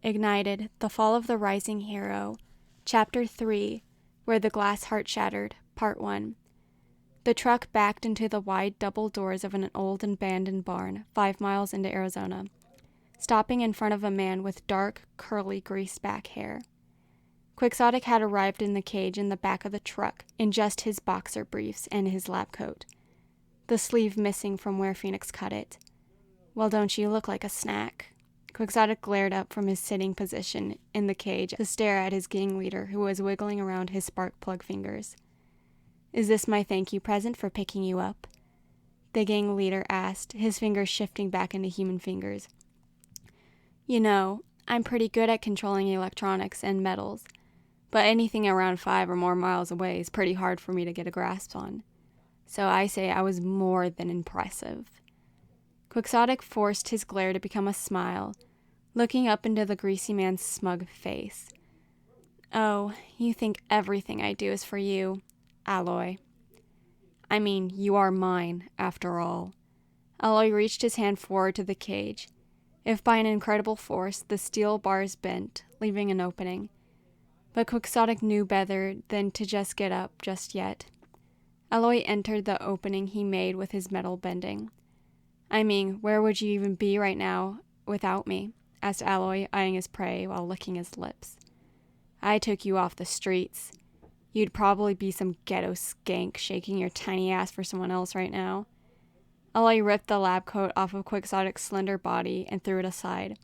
Ignited, The Fall of the Rising Hero, Chapter 3, Where the Glass Heart Shattered, Part 1. The truck backed into the wide double doors of an old abandoned barn 5 miles into Arizona, stopping in front of a man with dark, curly, greased-back hair. Quixotic had arrived in the cage in the back of the truck in just his boxer briefs and his lab coat, the sleeve missing from where Phoenix cut it. "Well, don't you look like a snack?" Quixotic glared up from his sitting position in the cage to stare at his gang leader, who was wiggling around his spark plug fingers. "Is this my thank you present for picking you up?" the gang leader asked, his fingers shifting back into human fingers. "You know, I'm pretty good at controlling electronics and metals, but anything around 5 or more miles away is pretty hard for me to get a grasp on. So I say I was more than impressive." Quixotic forced his glare to become a smile, looking up into the greasy man's smug face. "Oh, you think everything I do is for you, Alloy. I mean, you are mine, after all." Alloy reached his hand forward to the cage. If by an incredible force, the steel bars bent, leaving an opening. But Quixotic knew better than to just get up just yet. Alloy entered the opening he made with his metal bending. "I mean, where would you even be right now without me?" asked Alloy, eyeing his prey while licking his lips. "I took you off the streets. You'd probably be some ghetto skank shaking your tiny ass for someone else right now." Alloy ripped the lab coat off of Quixotic's slender body and threw it aside,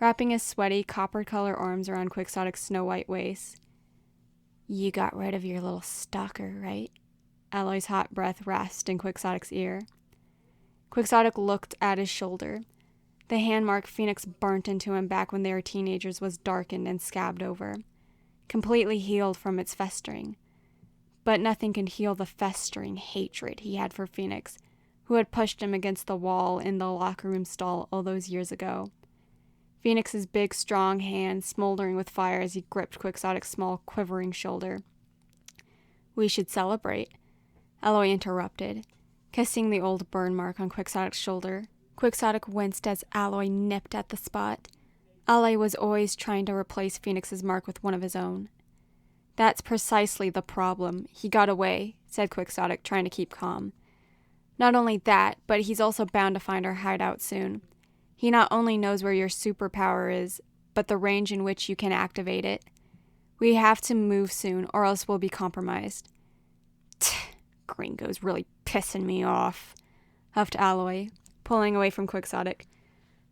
wrapping his sweaty, copper-colored arms around Quixotic's snow-white waist. "You got rid of your little stalker, right?" Alloy's hot breath rasped in Quixotic's ear. Quixotic looked at his shoulder. The hand mark Phoenix burnt into him back when they were teenagers was darkened and scabbed over, completely healed from its festering. But nothing could heal the festering hatred he had for Phoenix, who had pushed him against the wall in the locker room stall all those years ago. Phoenix's big, strong hand smoldering with fire as he gripped Quixotic's small, quivering shoulder. "We should celebrate," Alloy interrupted, kissing the old burn mark on Quixotic's shoulder. Quixotic winced as Alloy nipped at the spot. Alloy was always trying to replace Phoenix's mark with one of his own. "That's precisely the problem. He got away," said Quixotic, trying to keep calm. "Not only that, but he's also bound to find our hideout soon. He not only knows where your superpower is, but the range in which you can activate it. We have to move soon, or else we'll be compromised." "Gringo's really pissing me off," huffed Alloy, pulling away from Quixotic.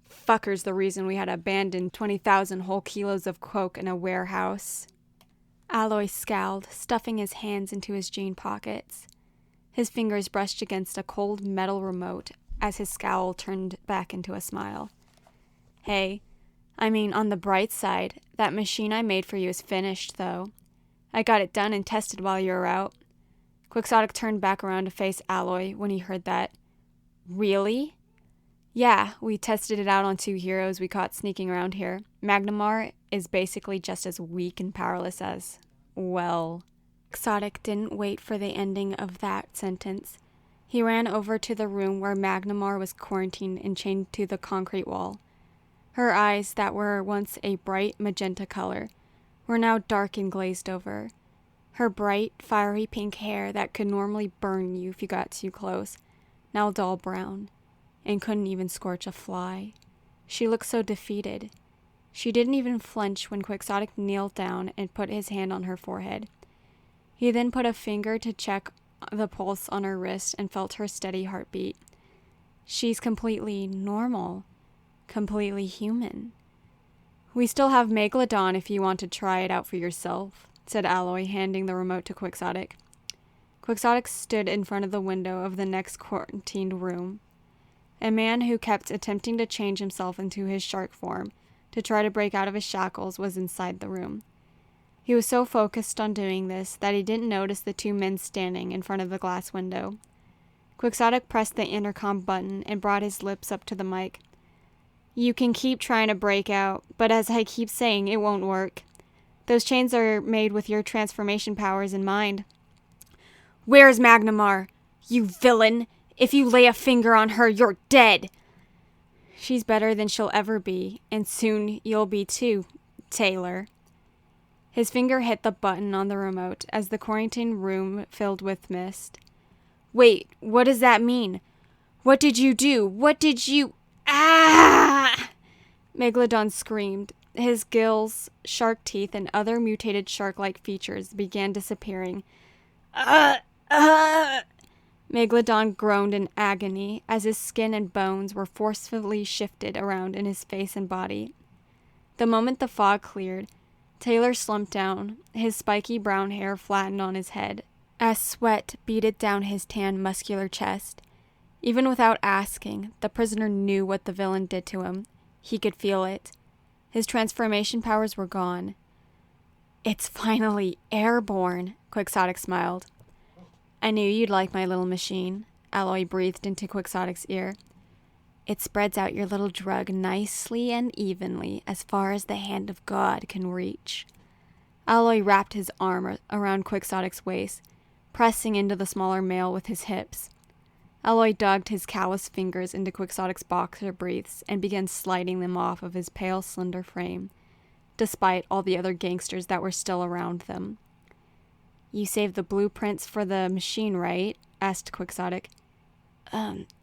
"Fucker's the reason we had to abandon 20,000 whole kilos of coke in a warehouse." Alloy scowled, stuffing his hands into his jean pockets. His fingers brushed against a cold metal remote as his scowl turned back into a smile. "Hey, I mean, on the bright side, that machine I made for you is finished, though. I got it done and tested while you were out." Quixotic turned back around to face Alloy when he heard that. "Really?" "Yeah, we tested it out on 2 heroes we caught sneaking around here. Magnamar is basically just as weak and powerless as, well..." Quixotic didn't wait for the ending of that sentence. He ran over to the room where Magnamar was quarantined and chained to the concrete wall. Her eyes, that were once a bright magenta color, were now dark and glazed over. Her bright, fiery pink hair that could normally burn you if you got too close, now dull brown, and couldn't even scorch a fly. She looked so defeated. She didn't even flinch when Quixotic kneeled down and put his hand on her forehead. He then put a finger to check the pulse on her wrist and felt her steady heartbeat. "She's completely normal, completely human." "We still have Megalodon if you want to try it out for yourself," said Alloy, handing the remote to Quixotic. Quixotic stood in front of the window of the next quarantined room. A man who kept attempting to change himself into his shark form to try to break out of his shackles was inside the room. He was so focused on doing this that he didn't notice the 2 men standing in front of the glass window. Quixotic pressed the intercom button and brought his lips up to the mic. "You can keep trying to break out, but as I keep saying, it won't work. Those chains are made with your transformation powers in mind." "Where's Magnamar? You villain! If you lay a finger on her, you're dead!" She's better than she'll ever be, and soon you'll be too, Taylor. His finger hit the button on the remote as the quarantine room filled with mist. Wait, what does that mean? What did you do? What did you... Ah! Megalodon screamed. His gills, shark teeth, and other mutated shark-like features began disappearing. Megalodon groaned in agony as his skin and bones were forcefully shifted around in his face and body. The moment the fog cleared, Taylor slumped down, his spiky brown hair flattened on his head, as sweat beaded down his tan, muscular chest. Even without asking, the prisoner knew what the villain did to him. He could feel it. His transformation powers were gone. It's finally airborne, Quixotic smiled. I knew you'd like my little machine, Alloy breathed into Quixotic's ear. It spreads out your little drug nicely and evenly as far as the hand of God can reach. Alloy wrapped his arm around Quixotic's waist, pressing into the smaller male with his hips. Alloy dug his callous fingers into Quixotic's boxer briefs and began sliding them off of his pale, slender frame, despite all the other gangsters that were still around them. You saved the blueprints for the machine, right? Asked Quixotic.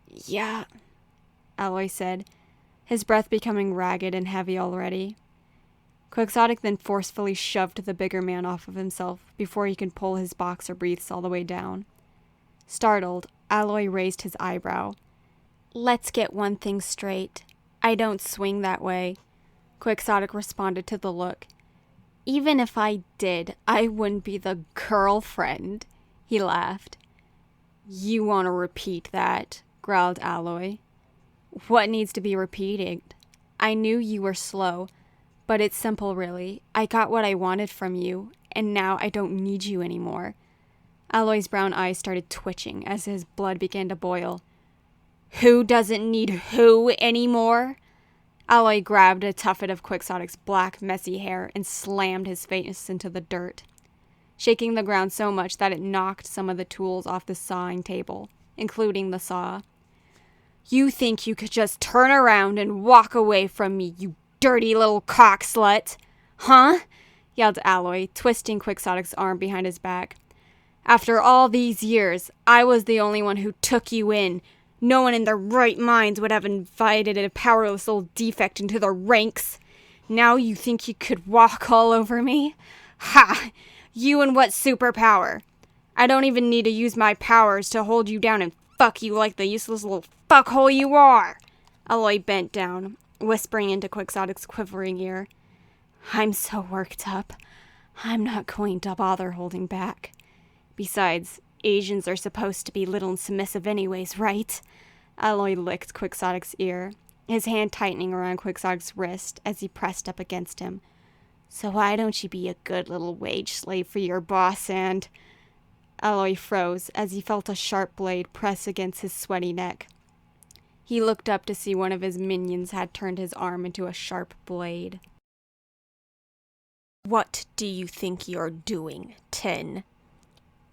Yeah, Alloy said, his breath becoming ragged and heavy already. Quixotic then forcefully shoved the bigger man off of himself before he could pull his boxer briefs all the way down. Startled, Alloy raised his eyebrow. Let's get one thing straight. I don't swing that way. Quixotic responded to the look. Even if I did, I wouldn't be the girlfriend, he laughed. You want to repeat that, growled Alloy. What needs to be repeated? I knew you were slow, but it's simple really. I got what I wanted from you, and now I don't need you anymore. Alloy's brown eyes started twitching as his blood began to boil. Who doesn't need who anymore? Alloy grabbed a tuft of Quixotic's black, messy hair and slammed his face into the dirt, shaking the ground so much that it knocked some of the tools off the sawing table, including the saw. You think you could just turn around and walk away from me, you dirty little cock slut? Huh? Yelled Alloy, twisting Quixotic's arm behind his back. After all these years, I was the only one who took you in. No one in their right minds would have invited a powerless little defect into their ranks. Now you think you could walk all over me? Ha! You and what superpower? I don't even need to use my powers to hold you down and fuck you like the useless little fuckhole you are. Alloy bent down, whispering into Quixotic's quivering ear. I'm so worked up. I'm not going to bother holding back. Besides, Asians are supposed to be little and submissive anyways, right? Alloy licked Quixotic's ear, his hand tightening around Quixotic's wrist as he pressed up against him. So why don't you be a good little wage slave for your boss and... Alloy froze as he felt a sharp blade press against his sweaty neck. He looked up to see one of his minions had turned his arm into a sharp blade. What do you think you're doing, Tin?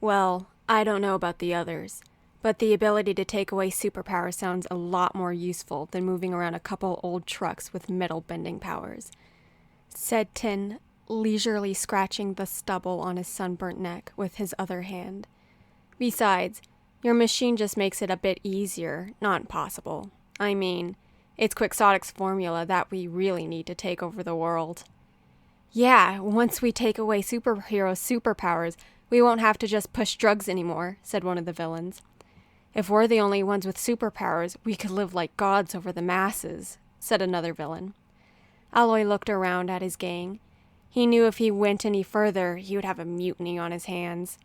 Well, I don't know about the others, but the ability to take away superpower sounds a lot more useful than moving around a couple old trucks with metal bending powers, said Tin, leisurely scratching the stubble on his sunburnt neck with his other hand. Besides, your machine just makes it a bit easier, not impossible. I mean, it's Quixotic's formula that we really need to take over the world. Yeah, once we take away superheroes' superpowers, we won't have to just push drugs anymore, said one of the villains. If we're the only ones with superpowers, we could live like gods over the masses, said another villain. Alloy looked around at his gang. He knew if he went any further, he would have a mutiny on his hands.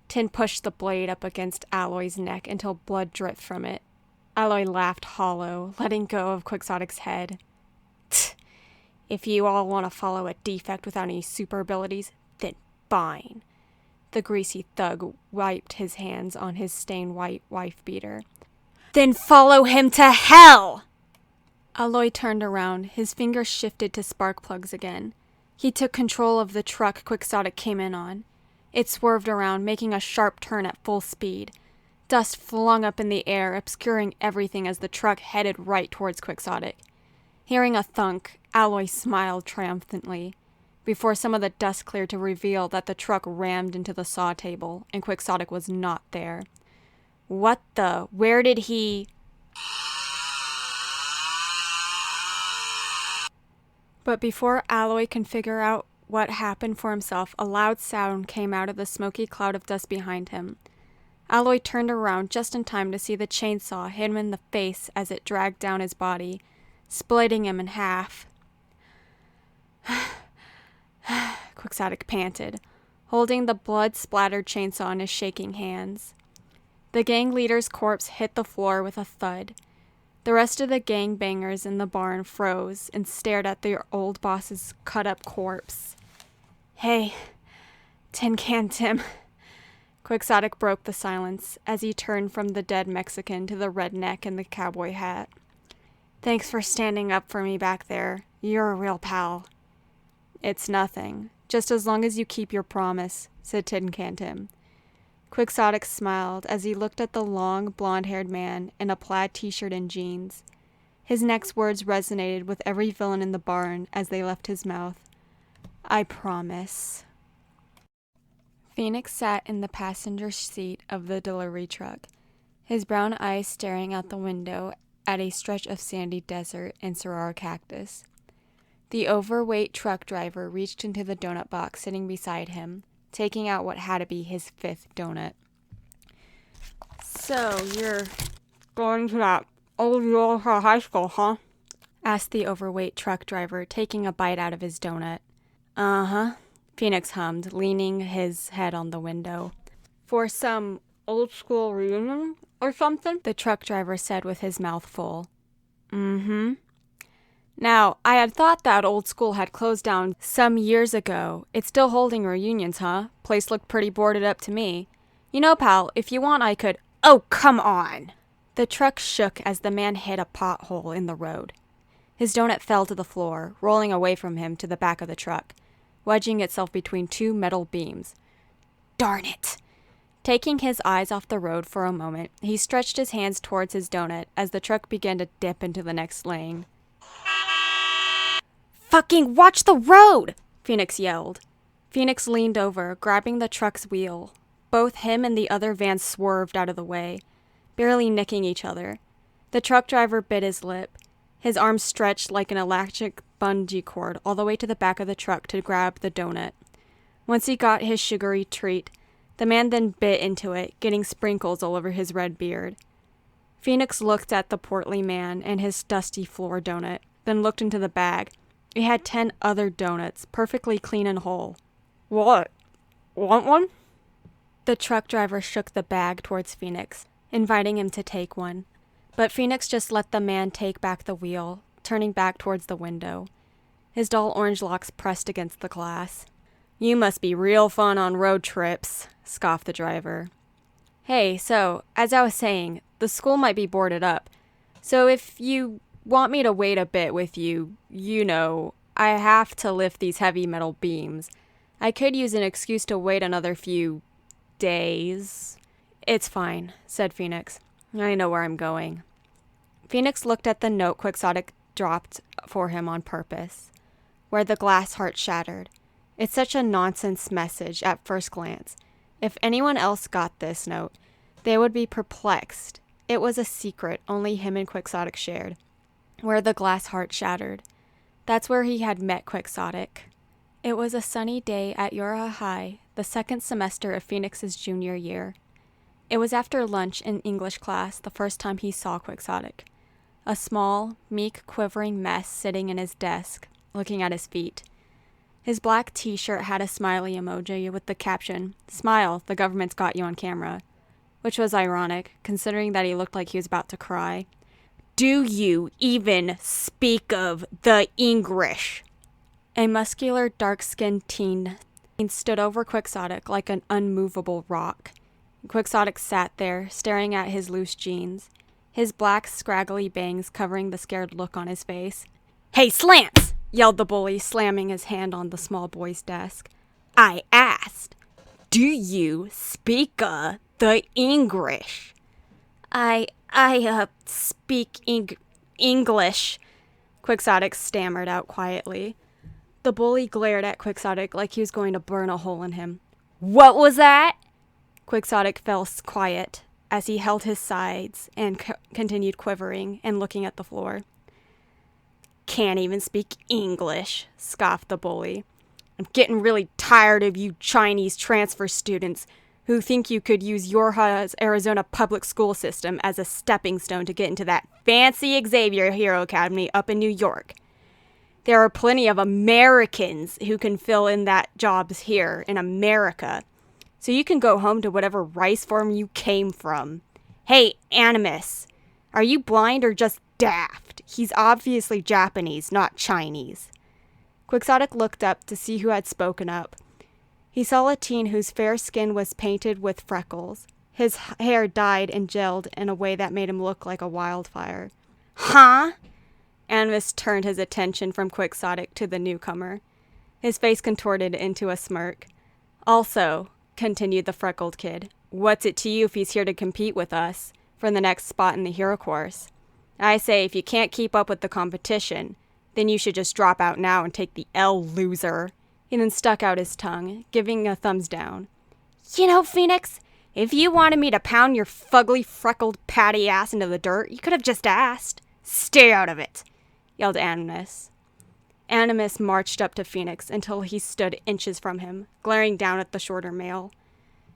Tin pushed the blade up against Alloy's neck until blood dripped from it. Alloy laughed hollow, letting go of Quixotic's head. Tch, if you all want to follow a defect without any super abilities, then fine. The greasy thug wiped his hands on his stained white wife-beater. Then follow him to hell! Alloy turned around, his fingers shifted to spark plugs again. He took control of the truck Quixotic came in on. It swerved around, making a sharp turn at full speed. Dust flung up in the air, obscuring everything as the truck headed right towards Quixotic. Hearing a thunk, Alloy smiled triumphantly, before some of the dust cleared to reveal that the truck rammed into the saw table, and Quixotic was not there. What the? Where did he... But before Alloy can figure out what happened for himself, a loud sound came out of the smoky cloud of dust behind him. Alloy turned around just in time to see the chainsaw hit him in the face as it dragged down his body, splitting him in half. Quixotic panted, holding the blood-splattered chainsaw in his shaking hands. The gang leader's corpse hit the floor with a thud. The rest of the gangbangers in the barn froze and stared at their old boss's cut-up corpse. "Hey, Tin Can Tim." Quixotic broke the silence as he turned from the dead Mexican to the redneck in the cowboy hat. "Thanks for standing up for me back there. You're a real pal." "It's nothing, just as long as you keep your promise," said Tin Can Tim. Quixotic smiled as he looked at the long, blonde-haired man in a plaid t-shirt and jeans. His next words resonated with every villain in the barn as they left his mouth. "I promise." Phoenix sat in the passenger seat of the delivery truck, his brown eyes staring out the window at a stretch of sandy desert and saguaro cactus. The overweight truck driver reached into the donut box sitting beside him, taking out what had to be his 5th donut. "So, you're going to that old Yoga high school, huh?" asked the overweight truck driver, taking a bite out of his donut. "Uh-huh," Phoenix hummed, leaning his head on the window. "For some old school reunion or something?" the truck driver said with his mouth full. "Mm-hmm." "Now, I had thought that old school had closed down some years ago. It's still holding reunions, huh? Place looked pretty boarded up to me. You know, pal, if you want, I could..." "Oh, come on!" The truck shook as the man hit a pothole in the road. His donut fell to the floor, rolling away from him to the back of the truck, wedging itself between 2 metal beams. "Darn it!" Taking his eyes off the road for a moment, he stretched his hands towards his donut as the truck began to dip into the next lane. "Fucking watch the road!" Phoenix yelled. Phoenix leaned over, grabbing the truck's wheel. Both him and the other van swerved out of the way, barely nicking each other. The truck driver bit his lip. His arms stretched like an elastic bungee cord all the way to the back of the truck to grab the donut. Once he got his sugary treat, the man then bit into it, getting sprinkles all over his red beard. Phoenix looked at the portly man and his dusty floor donut, then looked into the bag. It had 10 other donuts, perfectly clean and whole. "What? Want one?" The truck driver shook the bag towards Phoenix, inviting him to take one. But Phoenix just let the man take back the wheel, turning back towards the window. His dull orange locks pressed against the glass. "You must be real fun on road trips," scoffed the driver. "Hey, so, as I was saying, the school might be boarded up. So if you want me to wait a bit with you, I have to lift these heavy metal beams. I could use an excuse to wait another few days." "It's fine," said Phoenix. "I know where I'm going." Phoenix looked at the note Quixotic dropped for him on purpose, where the glass heart shattered. It's such a nonsense message at first glance. If anyone else got this note, they would be perplexed. It was a secret only him and Quixotic shared. Where the glass heart shattered. That's where he had met Quixotic. It was a sunny day at Yura High, the 2nd semester of Phoenix's junior year. It was after lunch in English class the first time he saw Quixotic. A small, meek, quivering mess sitting in his desk, looking at his feet. His black t-shirt had a smiley emoji with the caption, "Smile, the government's got you on camera," which was ironic, considering that he looked like he was about to cry. "Do you even speak of the English?" A muscular, dark-skinned teen stood over Quixotic like an unmovable rock. Quixotic sat there, staring at his loose jeans, his black, scraggly bangs covering the scared look on his face. "Hey, Slants!" yelled the bully, slamming his hand on the small boy's desk. "I asked, do you speak the English?" I speak English, Quixotic stammered out quietly. The bully glared at Quixotic like he was going to burn a hole in him. What was that? Quixotic fell quiet as he held his sides and continued quivering and looking at the floor. Can't even speak English, scoffed the bully. I'm getting really tired of you Chinese transfer students who think you could use your Arizona public school system as a stepping stone to get into that fancy Xavier Hero Academy up in New York. There are plenty of Americans who can fill in that jobs here in America. So you can go home to whatever rice farm you came from. Hey, Animus, are you blind or just daft? He's obviously Japanese, not Chinese. Quixotic looked up to see who had spoken up. He saw a teen whose fair skin was painted with freckles. His hair dyed and gelled in a way that made him look like a wildfire. Huh? Animus turned his attention from Quixotic to the newcomer. His face contorted into a smirk. Also, continued the freckled kid, what's it to you if he's here to compete with us for the next spot in the hero course? I say if you can't keep up with the competition, then you should just drop out now and take the L, loser. He then stuck out his tongue, giving a thumbs down. You know, Phoenix, if you wanted me to pound your fugly, freckled, patty ass into the dirt, you could have just asked. Stay out of it, yelled Animus. Animus marched up to Phoenix until he stood inches from him, glaring down at the shorter male.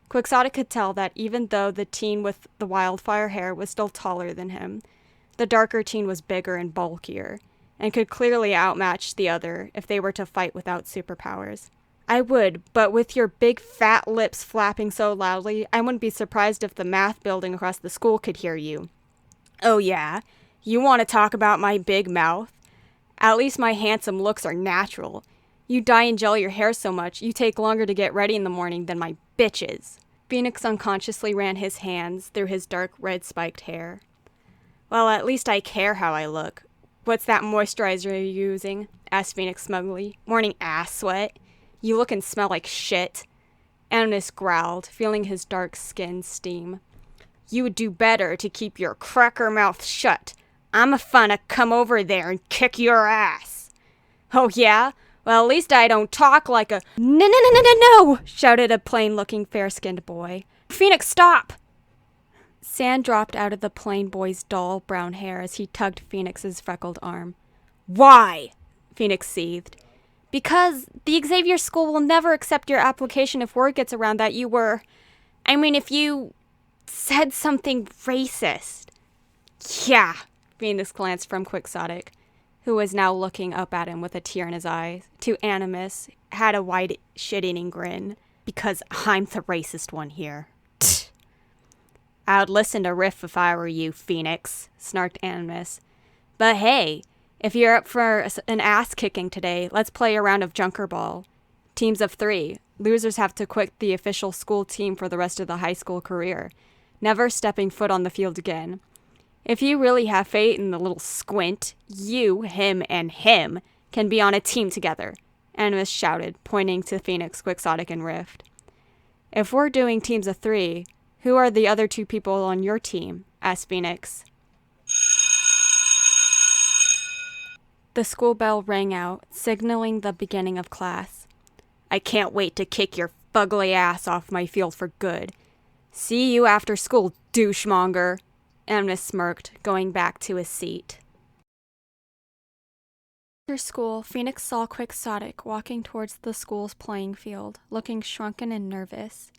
Quixotic could tell that even though the teen with the wildfire hair was still taller than him, the darker teen was bigger and bulkier, and could clearly outmatch the other if they were to fight without superpowers. I would, but with your big fat lips flapping so loudly, I wouldn't be surprised if the math building across the school could hear you. Oh yeah? You want to talk about my big mouth? At least my handsome looks are natural. You dye and gel your hair so much, you take longer to get ready in the morning than my bitches. Phoenix unconsciously ran his hands through his dark red spiked hair. Well, at least I care how I look. What's that moisturizer you're using? Asked Phoenix smugly. Morning ass sweat. You look and smell like shit. Animus growled, feeling his dark skin steam. You would do better to keep your cracker mouth shut. I'm a-funna come over there and kick your ass. Oh yeah? Well, at least I don't talk like a— No! Shouted a plain-looking, fair-skinned boy. Phoenix, stop! Sand dropped out of the plain boy's dull brown hair as he tugged Phoenix's freckled arm. Why? Phoenix seethed. Because the Xavier School will never accept your application if word gets around that you were— if you said something racist. Yeah, Phoenix glanced from Quixotic, who was now looking up at him with a tear in his eye, to Animus, had a wide shit-eating grin. Because I'm the racist one here. I'd listen to Riff if I were you, Phoenix, snarked Animus. But hey, if you're up for an ass-kicking today, let's play a round of Junker Ball. Teams of 3. Losers have to quit the official school team for the rest of the high school career, never stepping foot on the field again. If you really have faith in the little squint, you, him, and him can be on a team together, Animus shouted, pointing to Phoenix, Quixotic, and Rift. If we're doing teams of 3, who are the other 2 people on your team? Asked Phoenix. The school bell rang out, signaling the beginning of class. I can't wait to kick your fugly ass off my field for good. See you after school, douchemonger. Animus smirked, going back to his seat. After school, Phoenix saw Quixotic walking towards the school's playing field, looking shrunken and nervous.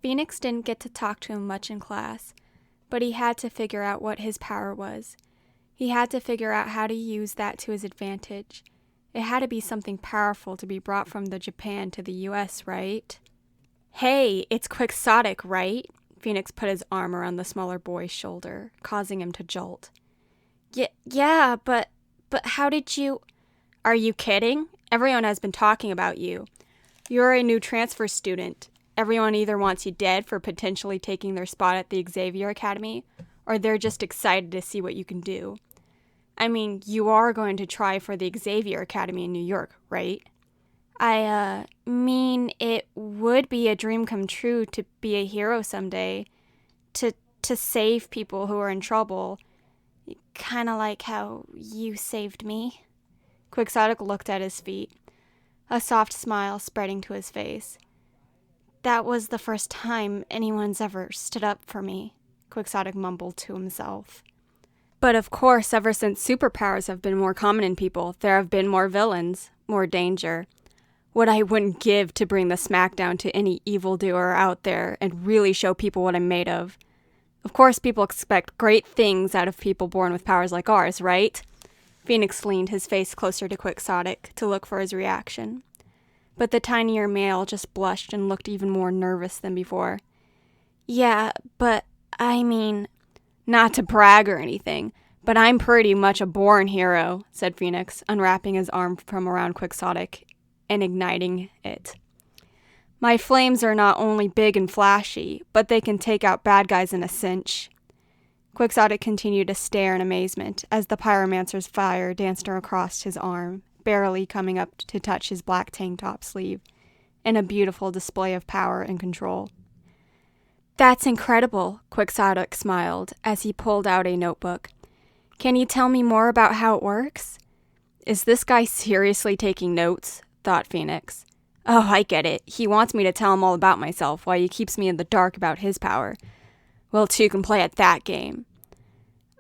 Phoenix didn't get to talk to him much in class, but he had to figure out what his power was. He had to figure out how to use that to his advantage. It had to be something powerful to be brought from the Japan to the US, right? Hey, it's Quixotic, right? Phoenix put his arm around the smaller boy's shoulder, causing him to jolt. Yeah, but how did you— Are you kidding? Everyone has been talking about you. You're a new transfer student. Everyone either wants you dead for potentially taking their spot at the Xavier Academy, or they're just excited to see what you can do. You are going to try for the Xavier Academy in New York, right? It would be a dream come true to be a hero someday. To to save people who are in trouble. Kinda like how you saved me. Quixotic looked at his feet, a soft smile spreading to his face. That was the first time anyone's ever stood up for me, Quixotic mumbled to himself. But of course, ever since superpowers have been more common in people, there have been more villains, more danger. What I wouldn't give to bring the smackdown to any evildoer out there and really show people what I'm made of. Of course, people expect great things out of people born with powers like ours, right? Phoenix leaned his face closer to Quixotic to look for his reaction. But the tinier male just blushed and looked even more nervous than before. Yeah, but I mean, not to brag or anything, but I'm pretty much a born hero, said Phoenix, unwrapping his arm from around Quixotic and igniting it. My flames are not only big and flashy, but they can take out bad guys in a cinch. Quixotic continued to stare in amazement as the pyromancer's fire danced across his arm, barely coming up to touch his black tank top sleeve, in a beautiful display of power and control. That's incredible, Quixotic smiled as he pulled out a notebook. Can you tell me more about how it works? Is this guy seriously taking notes? Thought Phoenix. Oh, I get it. He wants me to tell him all about myself while he keeps me in the dark about his power. Well, two can play at that game.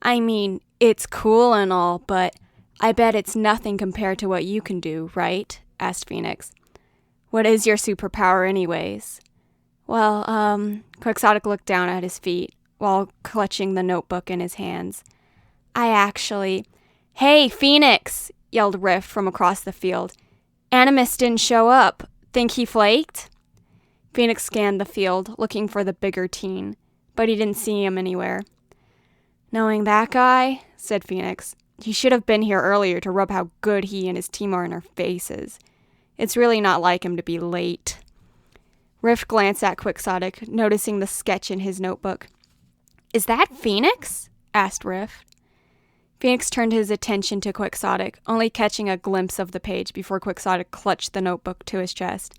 I mean, it's cool and all, but I bet it's nothing compared to what you can do, right? Asked Phoenix. What is your superpower anyways? Well, Quixotic looked down at his feet while clutching the notebook in his hands. Hey, Phoenix! Yelled Rift from across the field. Animus didn't show up. Think he flaked? Phoenix scanned the field, looking for the bigger teen, but he didn't see him anywhere. Knowing that guy, said Phoenix, he should have been here earlier to rub how good he and his team are in our faces. It's really not like him to be late. Rift glanced at Quixotic, noticing the sketch in his notebook. Is that Phoenix? Asked Rift. Phoenix turned his attention to Quixotic, only catching a glimpse of the page before Quixotic clutched the notebook to his chest.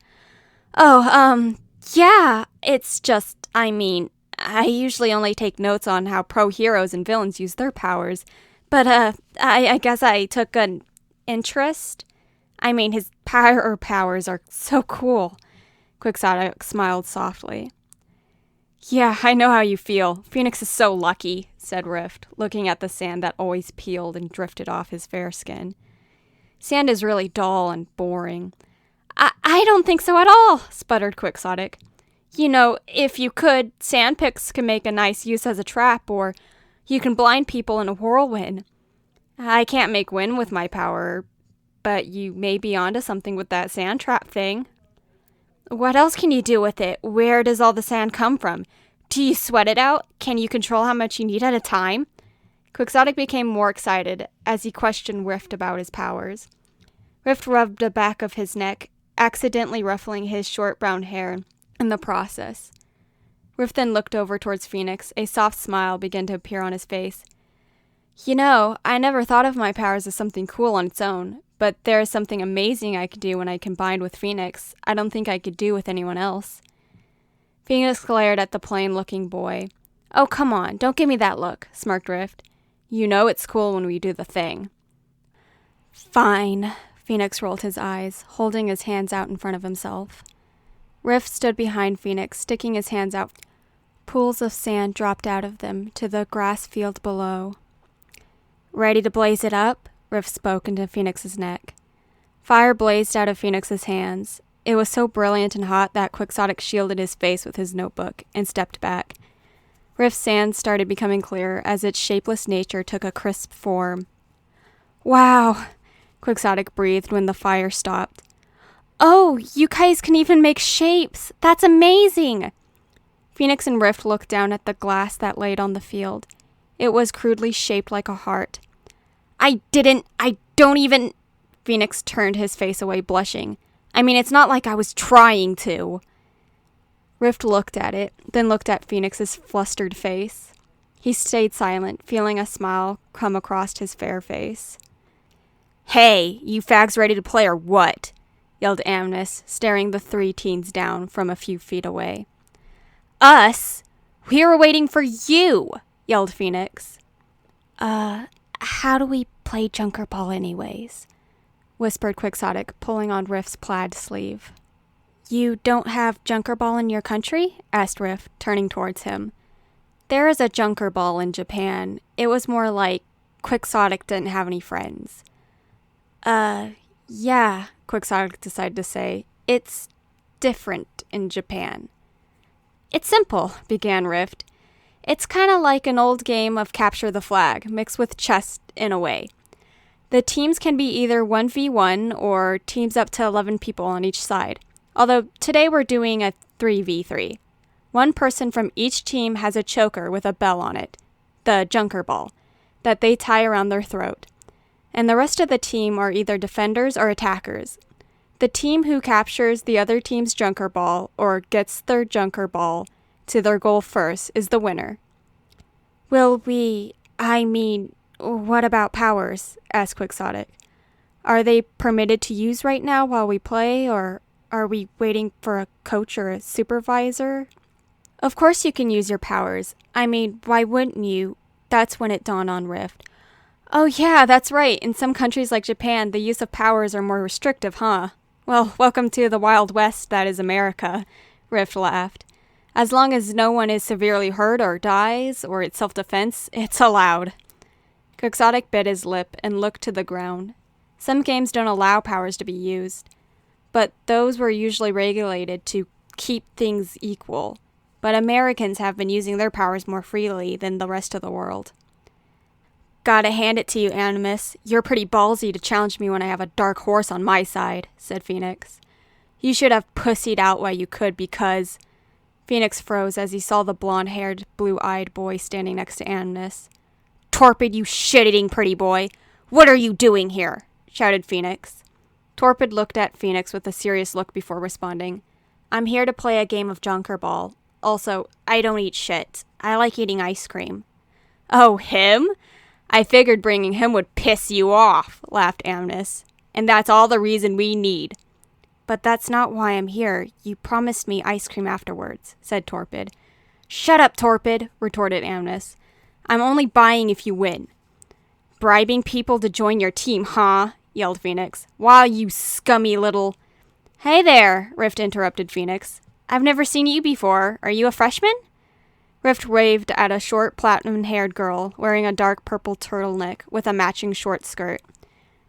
Yeah, it's just, I usually only take notes on how pro-heroes and villains use their powers, but, I guess I took an interest. His powers are so cool. Quixotic smiled softly. Yeah, I know how you feel. Phoenix is so lucky, said Rift, looking at the sand that always peeled and drifted off his fair skin. Sand is really dull and boring. I don't think so at all, sputtered Quixotic. You know, if you could, sandpicks can make a nice use as a trap, or you can blind people in a whirlwind. I can't make wind with my power, but you may be onto something with that sand trap thing. What else can you do with it? Where does all the sand come from? Do you sweat it out? Can you control how much you need at a time? Quixotic became more excited as he questioned Rift about his powers. Rift rubbed the back of his neck, accidentally ruffling his short brown hair in the process. Rift then looked over towards Phoenix. A soft smile began to appear on his face. You know, I never thought of my powers as something cool on its own, but there is something amazing I could do when I combined with Phoenix I don't think I could do with anyone else. Phoenix glared at the plain-looking boy. Oh, come on, don't give me that look, smirked Rift. You know it's cool when we do the thing. Fine, Phoenix rolled his eyes, holding his hands out in front of himself. Rift stood behind Phoenix, sticking his hands out. Pools of sand dropped out of them to the grass field below. Ready to blaze it up? Rift spoke into Phoenix's neck. Fire blazed out of Phoenix's hands. It was so brilliant and hot that Quixotic shielded his face with his notebook and stepped back. Rift's sand started becoming clearer as its shapeless nature took a crisp form. Wow, Quixotic breathed when the fire stopped. Oh, you guys can even make shapes! That's amazing! Phoenix and Rift looked down at the glass that laid on the field. It was crudely shaped like a heart. I don't even... Phoenix turned his face away, blushing. It's not like I was trying to. Rift looked at it, then looked at Phoenix's flustered face. He stayed silent, feeling a smile come across his fair face. Hey, you fags ready to play or what? Yelled Amnis, staring the three teens down from a few feet away. Us? We were waiting for you, yelled Phoenix. How do we play Junker Ball anyways? Whispered Quixotic, pulling on Rift's plaid sleeve. You don't have Junker Ball in your country? Asked Rift, turning towards him. There is a Junker Ball in Japan. It was more like Quixotic didn't have any friends. Yeah, Quixotic decided to say. It's different in Japan. It's simple, began Rift. It's kind of like an old game of capture the flag, mixed with chess in a way. The teams can be either 1v1 or teams up to 11 people on each side. Although today we're doing a 3v3. One person from each team has a choker with a bell on it, the Junker Ball, that they tie around their throat. And the rest of the team are either defenders or attackers. The team who captures the other team's Junker Ball or gets their Junker Ball to their goal first is the winner. What about powers? Asked Quixotic. Are they permitted to use right now while we play, or are we waiting for a coach or a supervisor? Of course you can use your powers. Why wouldn't you? That's when it dawned on Rift. Oh yeah, that's right. In some countries like Japan, the use of powers are more restrictive, huh? Well, welcome to the Wild West that is America, Rift laughed. As long as no one is severely hurt or dies, or it's self-defense, it's allowed. Quixotic bit his lip and looked to the ground. Some games don't allow powers to be used, but those were usually regulated to keep things equal. But Americans have been using their powers more freely than the rest of the world. Gotta hand it to you, Animus. You're pretty ballsy to challenge me when I have a dark horse on my side, said Phoenix. You should have pussied out while you could because... Phoenix froze as he saw the blonde-haired, blue-eyed boy standing next to Animus. Torpid, you shit-eating pretty boy! What are you doing here? Shouted Phoenix. Torpid looked at Phoenix with a serious look before responding. I'm here to play a game of Junker Ball. Also, I don't eat shit. I like eating ice cream. Oh, him? I figured bringing him would piss you off, laughed Amnis. And that's all the reason we need. But that's not why I'm here. You promised me ice cream afterwards, said Torpid. Shut up, Torpid, retorted Amnis. I'm only buying if you win. Bribing people to join your team, huh? Yelled Phoenix. Wow, you scummy little... Hey there, Rift interrupted Phoenix. I've never seen you before. Are you a freshman? Rift waved at a short, platinum-haired girl wearing a dark purple turtleneck with a matching short skirt.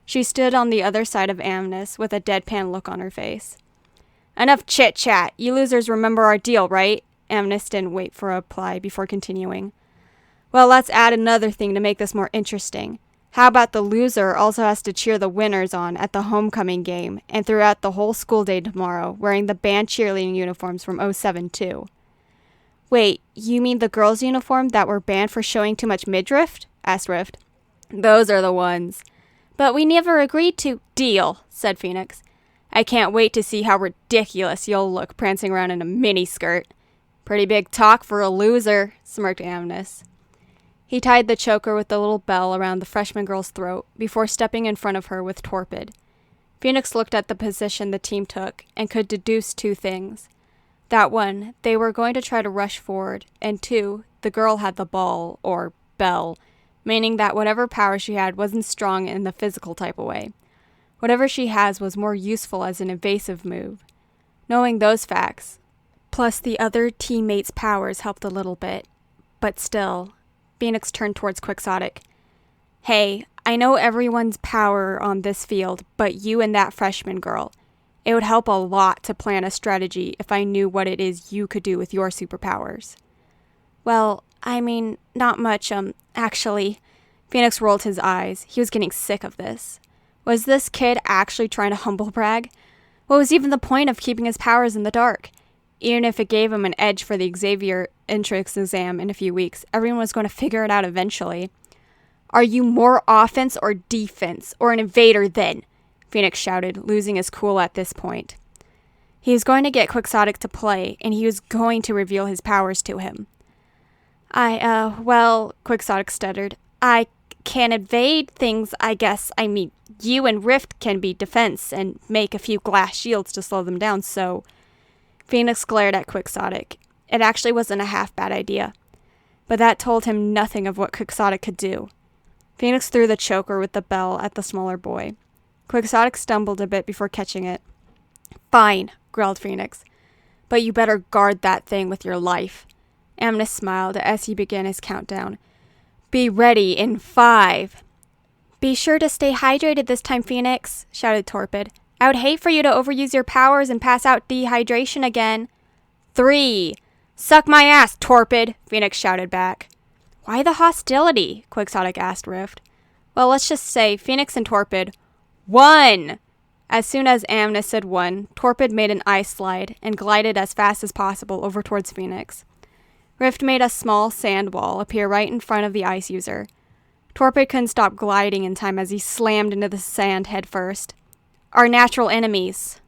She stood on the other side of Amnis with a deadpan look on her face. Enough chit-chat. You losers remember our deal, right? Amnis didn't wait for a reply before continuing. Well, let's add another thing to make this more interesting. How about the loser also has to cheer the winners on at the homecoming game and throughout the whole school day tomorrow, wearing the band cheerleading uniforms from 07 too. Wait, you mean the girls' uniform that were banned for showing too much midriff? Asked Rift. Those are the ones. But we never agreed to... Deal, said Phoenix. I can't wait to see how ridiculous you'll look prancing around in a miniskirt. Pretty big talk for a loser, smirked Amnis. He tied the choker with the little bell around the freshman girl's throat before stepping in front of her with Torpid. Phoenix looked at the position the team took and could deduce two things. That one, they were going to try to rush forward, and two, the girl had the ball, or bell, meaning that whatever power she had wasn't strong in the physical type of way. Whatever she has was more useful as an evasive move. Knowing those facts, plus the other teammates' powers helped a little bit. But still, Phoenix turned towards Quixotic. Hey, I know everyone's power on this field, but you and that freshman girl. It would help a lot to plan a strategy if I knew what it is you could do with your superpowers. Well, not much, actually. Phoenix rolled his eyes. He was getting sick of this. Was this kid actually trying to humble brag? What was even the point of keeping his powers in the dark? Even if it gave him an edge for the Xavier entrance exam in a few weeks, everyone was going to figure it out eventually. Are you more offense or defense, or an invader then? Phoenix shouted, losing his cool at this point. He was going to get Quixotic to play, and he was going to reveal his powers to him. Quixotic stuttered. I can evade things, I guess. You and Rift can be defense and make a few glass shields to slow them down, so... Phoenix glared at Quixotic. It actually wasn't a half bad idea. But that told him nothing of what Quixotic could do. Phoenix threw the choker with the bell at the smaller boy. Quixotic stumbled a bit before catching it. "Fine," growled Phoenix. "But you better guard that thing with your life." Amnes smiled as he began his countdown. "Be ready in 5. "Be sure to stay hydrated this time, Phoenix," shouted Torpid. "I would hate for you to overuse your powers and pass out dehydration again." 3. "Suck my ass, Torpid," Phoenix shouted back. "Why the hostility?" Quixotic asked Rift. "Well, let's just say Phoenix and Torpid. 1! As soon as Amnes said 1, Torpid made an ice slide and glided as fast as possible over towards Phoenix. Rift made a small sand wall appear right in front of the ice user. Torpid couldn't stop gliding in time as he slammed into the sand head first. "Our natural enemies,"